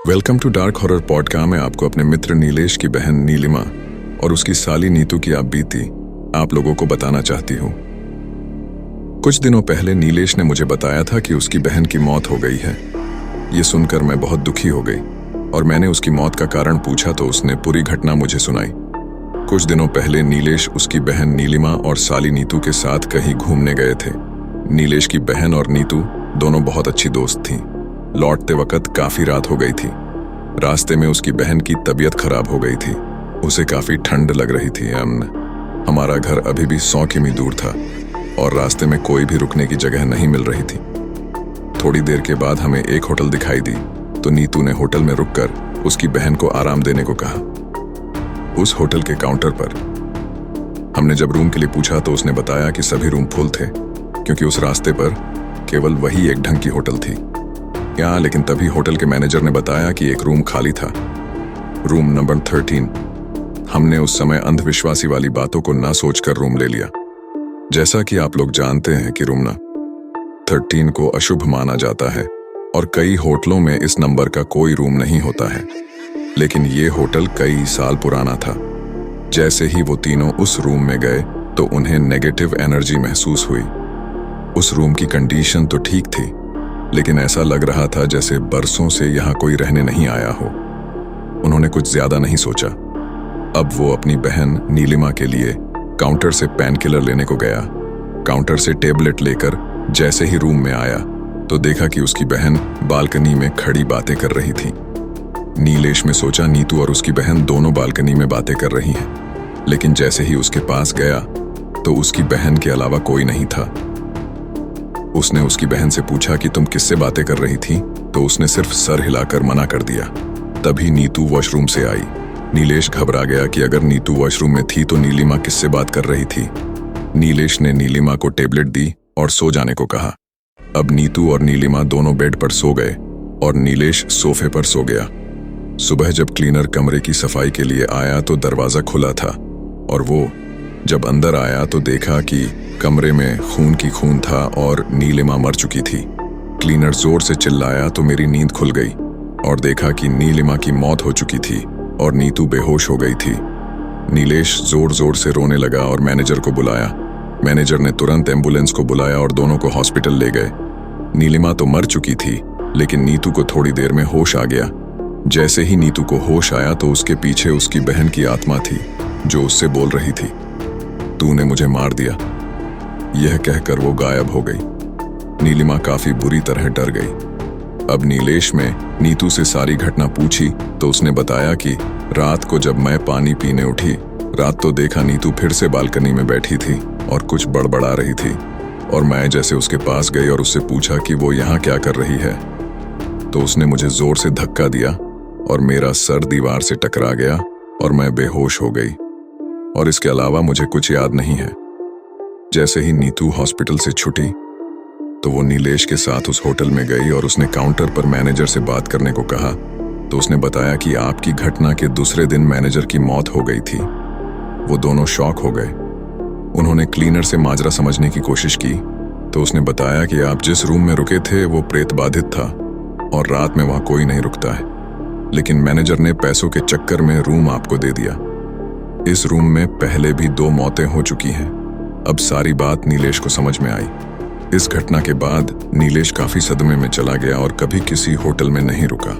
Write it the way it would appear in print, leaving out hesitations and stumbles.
Welcome to dark horror podcast में आपको अपने मित्र नीलेश की बहन नीलिमा और उसकी साली नीतू की आप बीती आप लोगों को बताना चाहती हूँ। कुछ दिनों पहले नीलेश ने मुझे बताया था कि उसकी बहन की मौत हो गई है। ये सुनकर मैं बहुत दुखी हो गई और मैंने उसकी मौत का कारण पूछा तो उसने पूरी घटना मुझे सुनाई। कुछ दिनों पहले नीलेश उसकी बहन नीलिमा और साली नीतू के साथ कहीं घूमने गए थे। नीलेश की बहन और नीतू दोनों बहुत अच्छी दोस्त थीं। लौटते वक्त काफी रात हो गई थी। रास्ते में उसकी बहन की तबीयत खराब हो गई थी। उसे काफी ठंड लग रही थी। हमारा घर अभी भी 100 किमी दूर था और रास्ते में कोई भी रुकने की जगह नहीं मिल रही थी। थोड़ी देर के बाद हमें एक होटल दिखाई दी तो नीतू ने होटल में रुककर उसकी बहन को आराम देने को कहा। उस होटल के काउंटर पर हमने जब रूम के लिए पूछा तो उसने बताया कि सभी रूम फुल थे क्योंकि उस रास्ते पर केवल वही एक ढंग की होटल थी। लेकिन तभी होटल के मैनेजर ने बताया कि एक रूम खाली था, रूम नंबर 13। हमने उस समय अंधविश्वासी वाली बातों को ना सोचकर रूम ले लिया। जैसा कि आप लोग जानते हैं कि रूम 13 को अशुभ माना जाता है और कई होटलों में इस नंबर का कोई रूम नहीं होता है, लेकिन ये होटल कई साल पुराना था। जैसे ही वो तीनों उस रूम में गए तो उन्हें नेगेटिव एनर्जी महसूस हुई। उस रूम की कंडीशन तो ठीक थी, लेकिन ऐसा लग रहा था जैसे बरसों से यहाँ कोई रहने नहीं आया हो। उन्होंने कुछ ज्यादा नहीं सोचा। अब वो अपनी बहन नीलिमा के लिए काउंटर से पेन किलर लेने को गया। काउंटर से टेबलेट लेकर जैसे ही रूम में आया तो देखा कि उसकी बहन बालकनी में खड़ी बातें कर रही थी। नीलेश में सोचा नीतू और उसकी बहन दोनों बालकनी में बातें कर रही हैं, लेकिन जैसे ही उसके पास गया तो उसकी बहन के अलावा कोई नहीं था। उसने उसकी बहन से पूछा कि तुम किससे बातें कर रही थी, तो उसने सिर्फ सर हिलाकर मना कर दिया। तभी नीतू वॉशरूम से आई। नीलेश घबरा गया कि अगर नीतू वॉशरूम में थी तो नीलिमा किससे बात कर रही थी। नीलेश ने नीलिमा को टेबलेट दी और सो जाने को कहा। अब नीतू और नीलिमा दोनों बेड पर सो गए और नीलेश सोफे पर सो गया। सुबह जब क्लीनर कमरे की सफाई के लिए आया तो दरवाजा खुला था और वो जब अंदर आया तो देखा कि कमरे में खून की खून था और नीलिमा मर चुकी थी। क्लीनर जोर से चिल्लाया तो मेरी नींद खुल गई और देखा कि नीलिमा की मौत हो चुकी थी और नीतू बेहोश हो गई थी। नीलेश जोर जोर से रोने लगा और मैनेजर को बुलाया। मैनेजर ने तुरंत एम्बुलेंस को बुलाया और दोनों को हॉस्पिटल ले गए। नीलिमा तो मर चुकी थी, लेकिन नीतू को थोड़ी देर में होश आ गया। जैसे ही नीतू को होश आया तो उसके पीछे उसकी बहन की आत्मा थी जो उससे बोल रही थी, तूने मुझे मार दिया। यह कहकर वो गायब हो गई। नीलिमा काफी बुरी तरह डर गई। अब नीलेश में नीतू से सारी घटना पूछी तो उसने बताया कि रात को जब मैं पानी पीने उठी रात तो देखा नीतू फिर से बालकनी में बैठी थी और कुछ बड़बड़ा रही थी और मैं जैसे उसके पास गई और उससे पूछा कि वो यहाँ क्या कर रही है तो उसने मुझे जोर से धक्का दिया और मेरा सर दीवार से टकरा गया और मैं बेहोश हो गई और इसके अलावा मुझे कुछ याद नहीं है। जैसे ही नीतू हॉस्पिटल से छूटी तो वो नीलेश के साथ उस होटल में गई और उसने काउंटर पर मैनेजर से बात करने को कहा तो उसने बताया कि आपकी घटना के दूसरे दिन मैनेजर की मौत हो गई थी। वो दोनों शॉक हो गए। उन्होंने क्लीनर से माजरा समझने की कोशिश की तो उसने बताया कि आप जिस रूम में रुके थे वो प्रेत बाधित था और रात में वहां कोई नहीं रुकता है, लेकिन मैनेजर ने पैसों के चक्कर में रूम आपको दे दिया। इस रूम में पहले भी 2 मौतें हो चुकी हैं। अब सारी बात नीलेश को समझ में आई। इस घटना के बाद नीलेश काफी सदमे में चला गया और कभी किसी होटल में नहीं रुका।